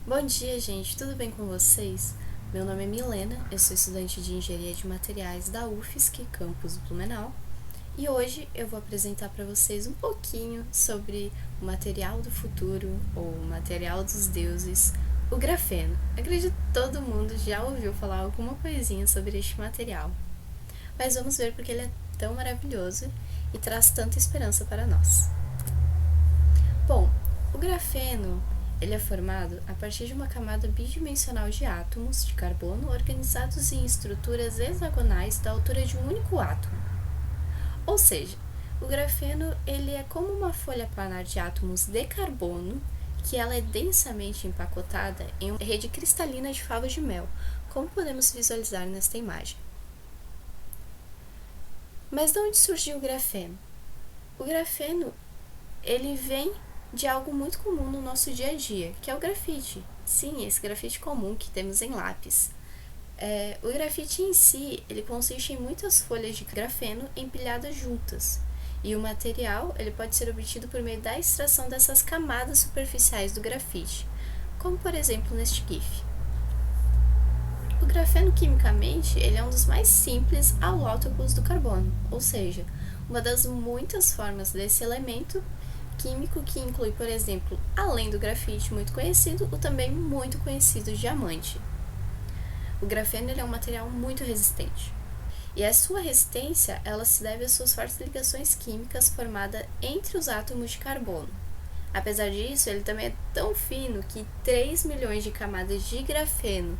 Bom dia, gente, tudo bem com vocês? Meu nome é Milena, eu sou estudante de Engenharia de Materiais da UFSC, campus Blumenau, e hoje eu vou apresentar para vocês um pouquinho sobre o material do futuro, ou o material dos deuses, o grafeno. Acredito que todo mundo já ouviu falar alguma coisinha sobre este material, mas vamos ver porque ele é tão maravilhoso e traz tanta esperança para nós. Bom, o grafeno ele é formado a partir de uma camada bidimensional de átomos de carbono organizados em estruturas hexagonais da altura de um único átomo. Ou seja, o grafeno ele é como uma folha planar de átomos de carbono que ela é densamente empacotada em uma rede cristalina de favos de mel, como podemos visualizar nesta imagem. Mas de onde surgiu o grafeno? O grafeno ele vem de algo muito comum no nosso dia a dia, que é o grafite. Sim, esse grafite comum que temos em lápis. O grafite em si, ele consiste em muitas folhas de grafeno empilhadas juntas. E o material ele pode ser obtido por meio da extração dessas camadas superficiais do grafite, como por exemplo neste GIF. O grafeno quimicamente ele é um dos mais simples alótopos do carbono, ou seja, uma das muitas formas desse elemento químico que inclui, por exemplo, além do grafite muito conhecido, o também muito conhecido diamante. O grafeno é um material muito resistente. E a sua resistência ela se deve às suas fortes ligações químicas formadas entre os átomos de carbono. Apesar disso, ele também é tão fino que 3 milhões de camadas de grafeno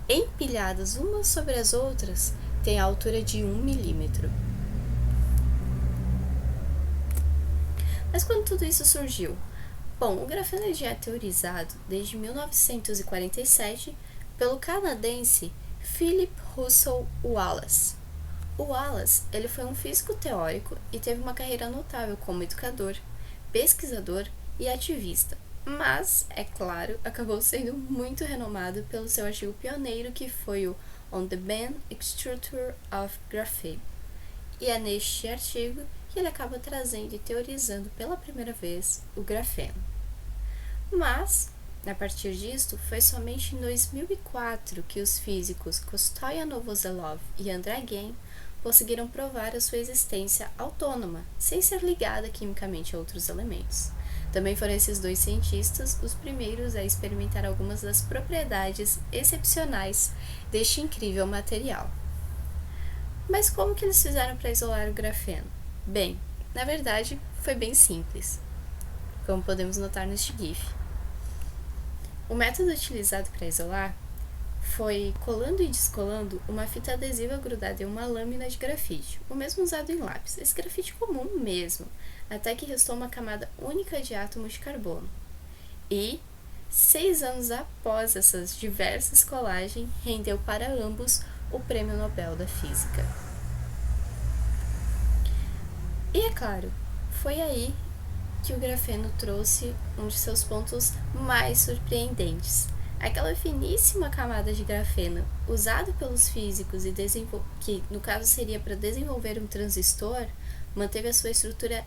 empilhadas umas sobre as outras têm a altura de 1 milímetro. Mas quando tudo isso surgiu? Bom, o grafeno já é teorizado desde 1947 pelo canadense Philip Russell Wallace. O Wallace ele foi um físico teórico e teve uma carreira notável como educador, pesquisador e ativista, mas, é claro, acabou sendo muito renomado pelo seu artigo pioneiro que foi o On the Band Structure of Graphene. E é neste artigo que ele acaba trazendo e teorizando pela primeira vez o grafeno. Mas, a partir disto, foi somente em 2004 que os físicos Kostoya Novoselov e André Geim conseguiram provar a sua existência autônoma, sem ser ligada quimicamente a outros elementos. Também foram esses dois cientistas os primeiros a experimentar algumas das propriedades excepcionais deste incrível material. Mas como que eles fizeram para isolar o grafeno? Bem, na verdade, foi bem simples, como podemos notar neste GIF. O método utilizado para isolar foi colando e descolando uma fita adesiva grudada em uma lâmina de grafite, o mesmo usado em lápis, esse grafite comum mesmo, até que restou uma camada única de átomos de carbono. E, 6 anos após essas diversas colagens, rendeu para ambos o Prêmio Nobel da Física. E é claro, foi aí que o grafeno trouxe um de seus pontos mais surpreendentes. Aquela finíssima camada de grafeno usada pelos físicos e que no caso seria para desenvolver um transistor, manteve a sua estrutura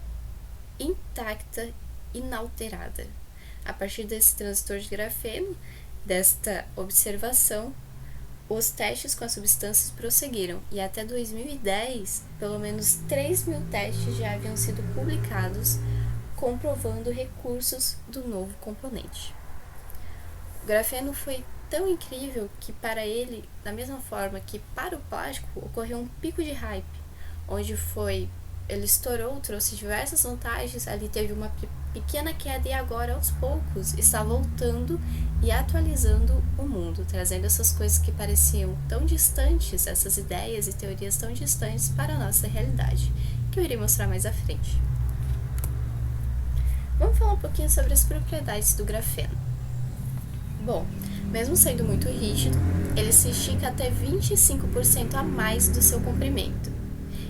intacta, inalterada. A partir desse transistor de grafeno, desta observação, os testes com as substâncias prosseguiram e até 2010, pelo menos 3.000 testes já haviam sido publicados comprovando recursos do novo componente. O grafeno foi tão incrível que para ele, da mesma forma que para o plástico, ocorreu um pico de hype, onde ele estourou, trouxe diversas vantagens, ali teve uma pequena queda e agora aos poucos está voltando e atualizando o mundo, trazendo essas coisas que pareciam tão distantes, essas ideias e teorias tão distantes para a nossa realidade, que eu irei mostrar mais à frente. Vamos falar um pouquinho sobre as propriedades do grafeno. Bom, mesmo sendo muito rígido, ele se estica até 25% a mais do seu comprimento.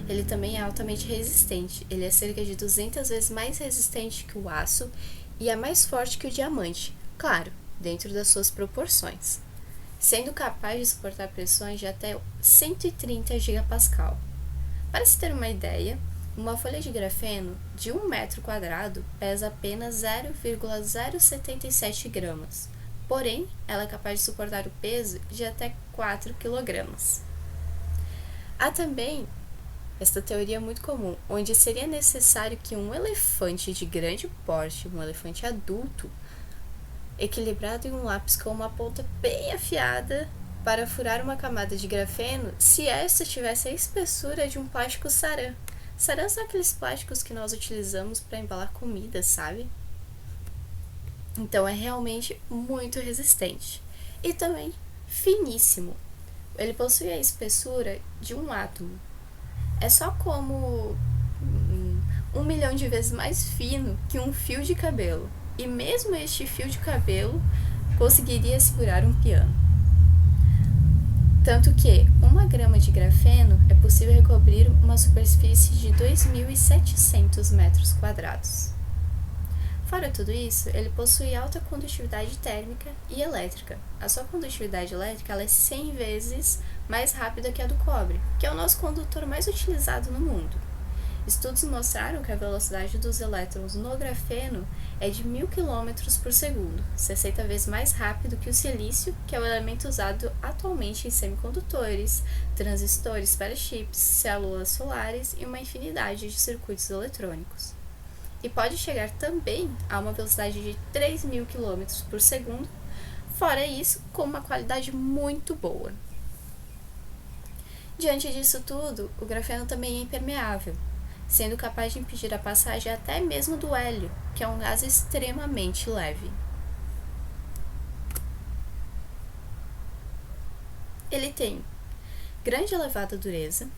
Ele também é altamente resistente, ele é cerca de 200 vezes mais resistente que o aço e é mais forte que o diamante, claro, dentro das suas proporções, sendo capaz de suportar pressões de até 130 gigapascal. Para se ter uma ideia, uma folha de grafeno de 1 metro quadrado pesa apenas 0,077 gramas, porém, ela é capaz de suportar o peso de até 4 kg. Há também esta teoria é muito comum, onde seria necessário que um elefante de grande porte, um elefante adulto, equilibrado em um lápis com uma ponta bem afiada para furar uma camada de grafeno, se esta tivesse a espessura de um plástico saran. Saran são aqueles plásticos que nós utilizamos para embalar comida, sabe? Então é realmente muito resistente. E também finíssimo. Ele possui a espessura de um átomo. É só como 1 milhão de vezes mais fino que um fio de cabelo. E mesmo este fio de cabelo conseguiria segurar um piano. Tanto que 1 grama de grafeno é possível recobrir uma superfície de 2.700 metros quadrados. Fora tudo isso, ele possui alta condutividade térmica e elétrica. A sua condutividade elétrica ela é 100 vezes mais rápida que a do cobre, que é o nosso condutor mais utilizado no mundo. Estudos mostraram que a velocidade dos elétrons no grafeno é de 1.000 km por segundo, 60 vezes mais rápido que o silício, que é o elemento usado atualmente em semicondutores, transistores para chips, células solares e uma infinidade de circuitos eletrônicos. E pode chegar também a uma velocidade de 3.000 km por segundo, fora isso, com uma qualidade muito boa. Diante disso tudo, o grafeno também é impermeável, sendo capaz de impedir a passagem até mesmo do hélio, que é um gás extremamente leve. Ele tem grande elevada dureza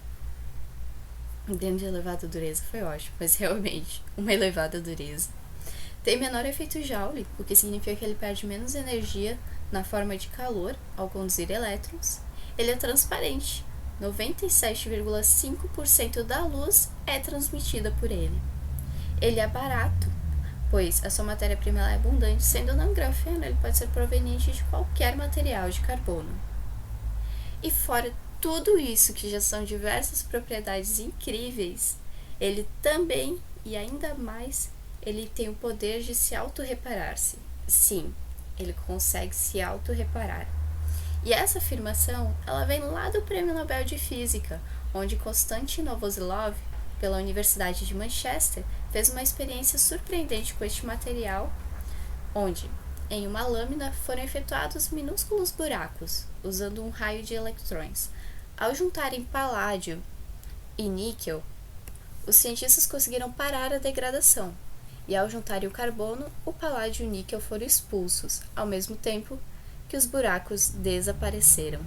foi ótimo, mas realmente, uma elevada dureza. Tem menor efeito Joule, o que significa que ele perde menos energia na forma de calor ao conduzir elétrons. Ele é transparente, 97,5% da luz é transmitida por ele. Ele é barato, pois a sua matéria-prima é abundante, sendo não grafeno, ele pode ser proveniente de qualquer material de carbono. E fora tudo isso, que já são diversas propriedades incríveis, ele também, e ainda mais, ele tem o poder de se autorreparar-se. Sim, ele consegue se autorreparar. E essa afirmação, ela vem lá do Prêmio Nobel de Física, onde Konstantin Novoselov, pela Universidade de Manchester, fez uma experiência surpreendente com este material, onde, em uma lâmina, foram efetuados minúsculos buracos, usando um raio de eletrões. Ao juntarem paládio e níquel, os cientistas conseguiram parar a degradação, e ao juntarem o carbono, o paládio e o níquel foram expulsos, ao mesmo tempo que os buracos desapareceram,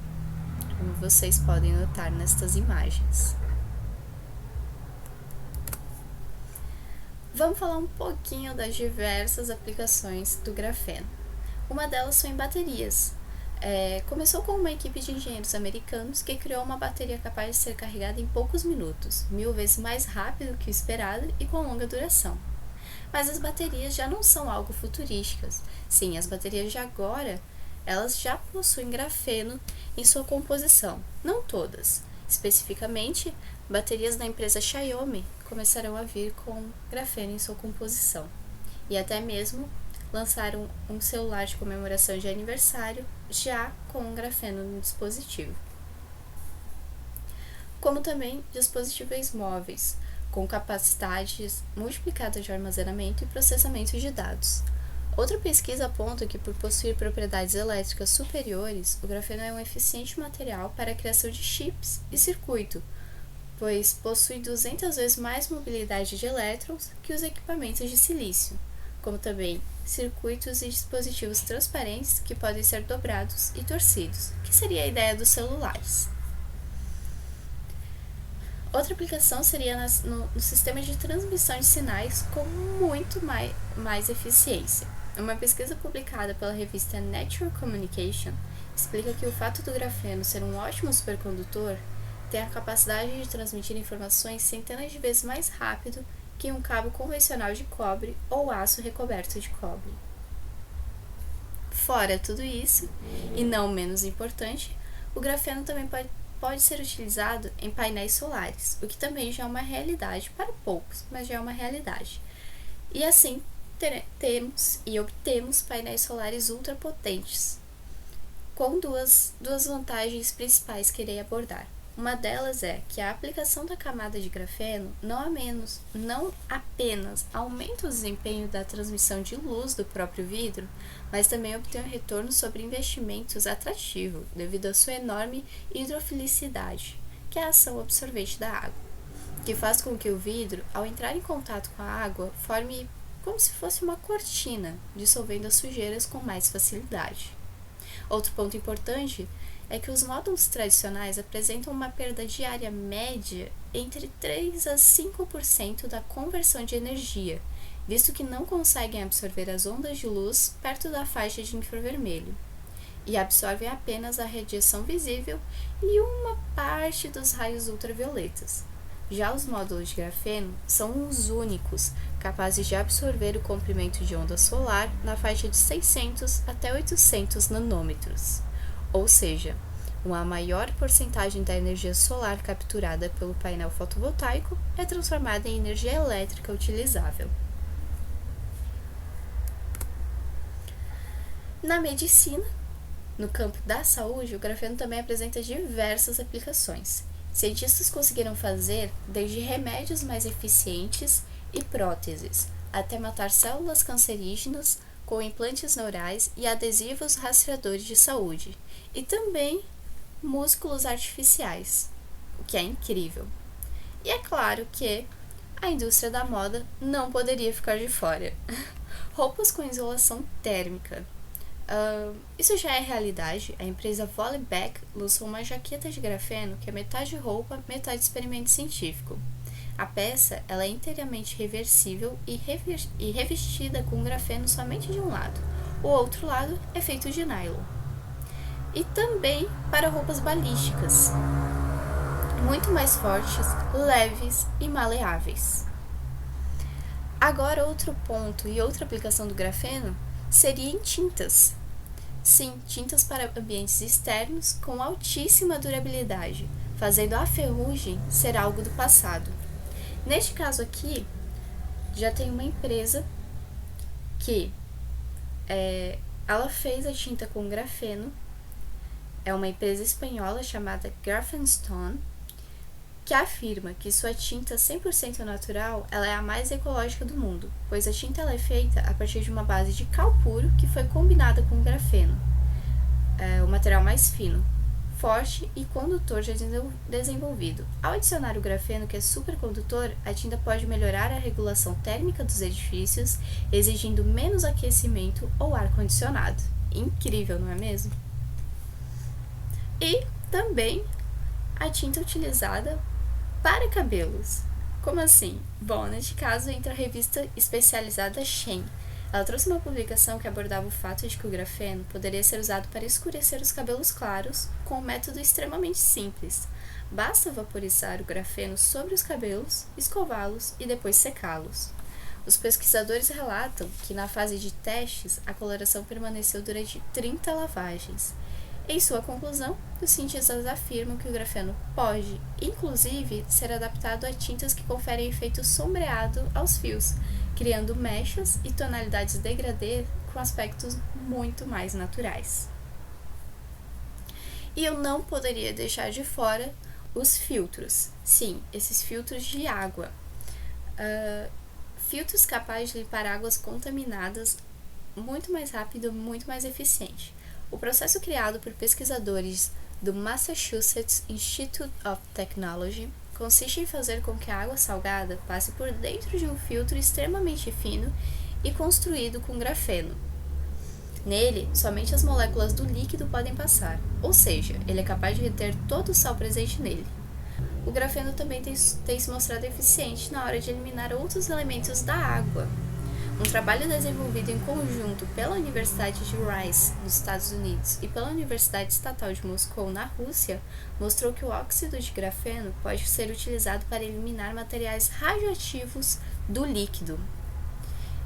como vocês podem notar nestas imagens. Vamos falar um pouquinho das diversas aplicações do grafeno. Uma delas são em baterias. Começou com uma equipe de engenheiros americanos que criou uma bateria capaz de ser carregada em poucos minutos, 1000 vezes mais rápido que o esperado e com longa duração. Mas as baterias já não são algo futurísticas. Sim, as baterias de agora, elas já possuem grafeno em sua composição. Não todas. Especificamente, baterias da empresa Xiaomi começarão a vir com grafeno em sua composição. E até mesmo lançaram um celular de comemoração de aniversário já com grafeno no dispositivo. Como também dispositivos móveis, com capacidades multiplicadas de armazenamento e processamento de dados. Outra pesquisa aponta que, por possuir propriedades elétricas superiores, o grafeno é um eficiente material para a criação de chips e circuito, pois possui 200 vezes mais mobilidade de elétrons que os equipamentos de silício, como também circuitos e dispositivos transparentes que podem ser dobrados e torcidos, que seria a ideia dos celulares. Outra aplicação seria no sistema de transmissão de sinais com muito mais eficiência. Uma pesquisa publicada pela revista Nature Communication explica que o fato do grafeno ser um ótimo supercondutor tem a capacidade de transmitir informações centenas de vezes mais rápido que um cabo convencional de cobre ou aço recoberto de cobre. Fora tudo isso, e não menos importante, o grafeno também pode ser utilizado em painéis solares, o que também já é uma realidade para poucos, mas já é uma realidade. E assim, temos e obtemos painéis solares ultrapotentes, com duas vantagens principais que irei abordar. Uma delas é que a aplicação da camada de grafeno não apenas aumenta o desempenho da transmissão de luz do próprio vidro, mas também obtém um retorno sobre investimentos atrativo devido à sua enorme hidrofilicidade, que é a ação absorvente da água, que faz com que o vidro, ao entrar em contato com a água, forme como se fosse uma cortina, dissolvendo as sujeiras com mais facilidade. Outro ponto importante é que os módulos tradicionais apresentam uma perda diária média entre 3 a 5% da conversão de energia, visto que não conseguem absorver as ondas de luz perto da faixa de infravermelho, e absorvem apenas a radiação visível e uma parte dos raios ultravioletas. Já os módulos de grafeno são os únicos capazes de absorver o comprimento de onda solar na faixa de 600 até 800 nanômetros, ou seja, uma maior porcentagem da energia solar capturada pelo painel fotovoltaico é transformada em energia elétrica utilizável. Na medicina, no campo da saúde, o grafeno também apresenta diversas aplicações. Cientistas conseguiram fazer desde remédios mais eficientes e próteses, até matar células cancerígenas com implantes neurais e adesivos rastreadores de saúde, e também músculos artificiais, o que é incrível. E é claro que a indústria da moda não poderia ficar de fora. Roupas com isolação térmica. Isso já é realidade. A empresa Volleyback lançou uma jaqueta de grafeno que é metade roupa, metade experimento científico. A peça ela é inteiramente reversível e revestida com grafeno somente de um lado. O outro lado é feito de nylon. E também para roupas balísticas, muito mais fortes, leves e maleáveis. Agora, outro ponto e outra aplicação do grafeno seria em tintas. Sim, tintas para ambientes externos com altíssima durabilidade, fazendo a ferrugem ser algo do passado. Neste caso aqui, já tem uma empresa que ela fez a tinta com grafeno. É uma empresa espanhola chamada Grafenstone, que afirma que sua tinta 100% natural ela é a mais ecológica do mundo, pois a tinta ela é feita a partir de uma base de cal puro que foi combinada com grafeno, o material mais fino, forte e condutor já desenvolvido. Ao adicionar o grafeno, que é supercondutor, a tinta pode melhorar a regulação térmica dos edifícios, exigindo menos aquecimento ou ar-condicionado. Incrível, não é mesmo? E também a tinta utilizada para cabelos. Como assim? Bom, neste caso entra a revista especializada Shen. Ela trouxe uma publicação que abordava o fato de que o grafeno poderia ser usado para escurecer os cabelos claros com um método extremamente simples. Basta vaporizar o grafeno sobre os cabelos, escová-los e depois secá-los. Os pesquisadores relatam que na fase de testes a coloração permaneceu durante 30 lavagens. Em sua conclusão, os cientistas afirmam que o grafeno pode, inclusive, ser adaptado a tintas que conferem efeito sombreado aos fios, criando mechas e tonalidades degradê com aspectos muito mais naturais. E eu não poderia deixar de fora os filtros. Sim, esses filtros de água. Filtros capazes de limpar águas contaminadas muito mais rápido, muito mais eficiente. O processo criado por pesquisadores do Massachusetts Institute of Technology consiste em fazer com que a água salgada passe por dentro de um filtro extremamente fino e construído com grafeno. Nele, somente as moléculas do líquido podem passar, ou seja, ele é capaz de reter todo o sal presente nele. O grafeno também tem se mostrado eficiente na hora de eliminar outros elementos da água. Um trabalho desenvolvido em conjunto pela Universidade de Rice, nos Estados Unidos, e pela Universidade Estatal de Moscou, na Rússia, mostrou que o óxido de grafeno pode ser utilizado para eliminar materiais radioativos do líquido.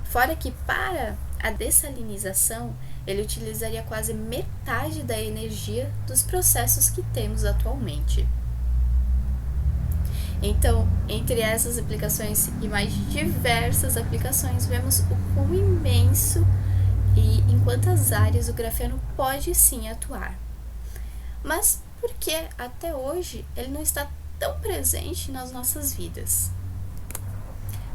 Fora que, para a dessalinização, ele utilizaria quase metade da energia dos processos que temos atualmente. Então, entre essas aplicações e mais diversas aplicações, vemos o quão imenso e em quantas áreas o grafeno pode sim atuar. Mas por que até hoje ele não está tão presente nas nossas vidas?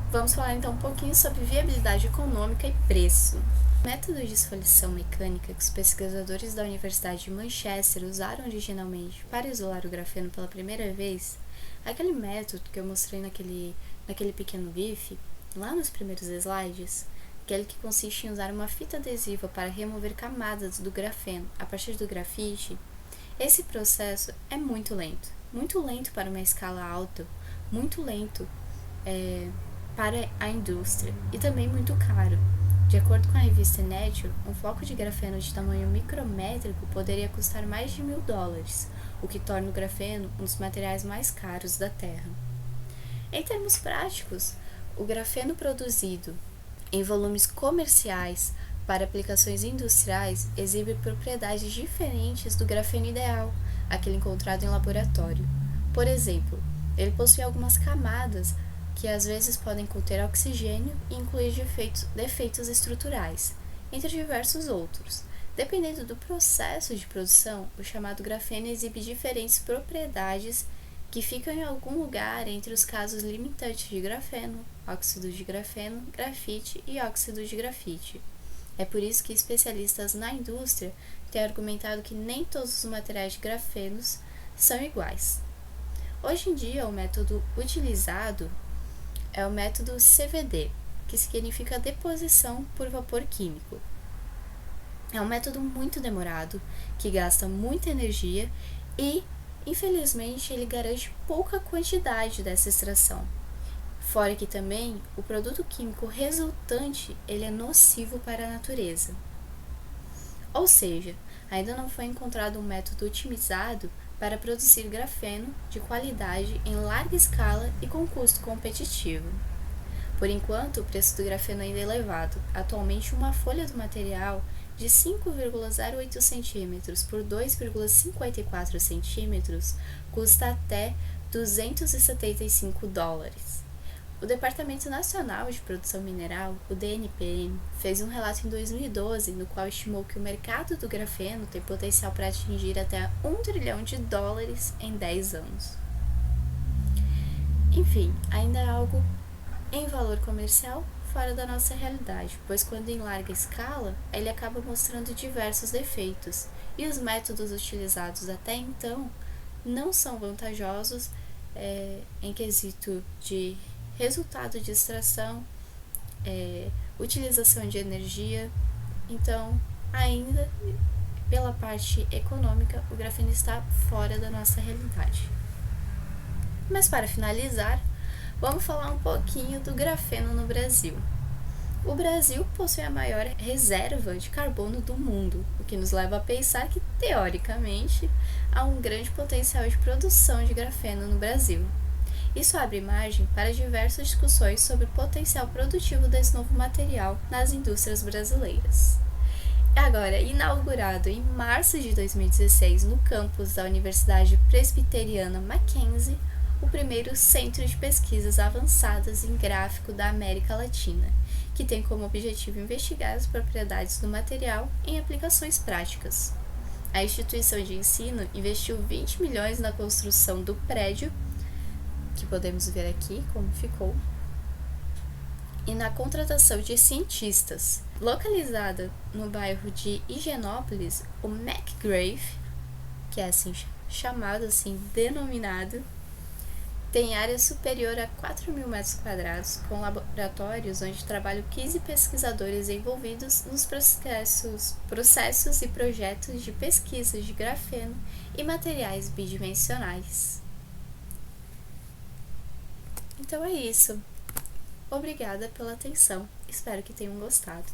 Vamos falar então um pouquinho sobre viabilidade econômica e preço. O método de esfoliação mecânica que os pesquisadores da Universidade de Manchester usaram originalmente para isolar o grafeno pela primeira vez, aquele método que eu mostrei naquele pequeno GIF, lá nos primeiros slides, aquele que consiste em usar uma fita adesiva para remover camadas do grafeno a partir do grafite, esse processo é muito lento para uma escala alta, muito lento para a indústria e também muito caro. De acordo com a revista Nature, um floco de grafeno de tamanho micrométrico poderia custar mais de $1.000, o que torna o grafeno um dos materiais mais caros da Terra. Em termos práticos, o grafeno produzido em volumes comerciais para aplicações industriais exibe propriedades diferentes do grafeno ideal, aquele encontrado em laboratório. Por exemplo, ele possui algumas camadas que às vezes podem conter oxigênio e incluir defeitos estruturais, entre diversos outros. Dependendo do processo de produção, o chamado grafeno exibe diferentes propriedades que ficam em algum lugar entre os casos limitantes de grafeno, óxido de grafeno, grafite e óxido de grafite. É por isso que especialistas na indústria têm argumentado que nem todos os materiais de grafenos são iguais. Hoje em dia, o método utilizado é o método CVD, que significa deposição por vapor químico. É um método muito demorado, que gasta muita energia e, infelizmente, ele garante pouca quantidade dessa extração. Fora que também, o produto químico resultante ele é nocivo para a natureza. Ou seja, ainda não foi encontrado um método otimizado para produzir grafeno de qualidade em larga escala e com custo competitivo. Por enquanto, o preço do grafeno ainda é elevado. Atualmente, uma folha do material de 5,08 cm por 2,54 cm custa até $275. O Departamento Nacional de Produção Mineral, o DNPM, fez um relato em 2012 no qual estimou que o mercado do grafeno tem potencial para atingir até $1 trilhão em 10 anos. Enfim, ainda é algo em valor comercial fora da nossa realidade, pois quando em larga escala, ele acaba mostrando diversos defeitos, e os métodos utilizados até então não são vantajosos em quesito de resultado de extração, utilização de energia. Então, ainda pela parte econômica, o grafeno está fora da nossa realidade. Mas para finalizar, vamos falar um pouquinho do grafeno no Brasil. O Brasil possui a maior reserva de carbono do mundo, o que nos leva a pensar que, teoricamente, há um grande potencial de produção de grafeno no Brasil. Isso abre margem para diversas discussões sobre o potencial produtivo desse novo material nas indústrias brasileiras. Agora, inaugurado em março de 2016 no campus da Universidade Presbiteriana Mackenzie, o primeiro centro de pesquisas avançadas em gráfico da América Latina, que tem como objetivo investigar as propriedades do material em aplicações práticas. A instituição de ensino investiu 20 milhões na construção do prédio, que podemos ver aqui como ficou, e na contratação de cientistas. Localizada no bairro de Higienópolis, o McGrath, que é denominado, tem área superior a 4.000 metros quadrados, com laboratórios onde trabalham 15 pesquisadores envolvidos nos processos e projetos de pesquisa de grafeno e materiais bidimensionais. Então é isso. Obrigada pela atenção. Espero que tenham gostado.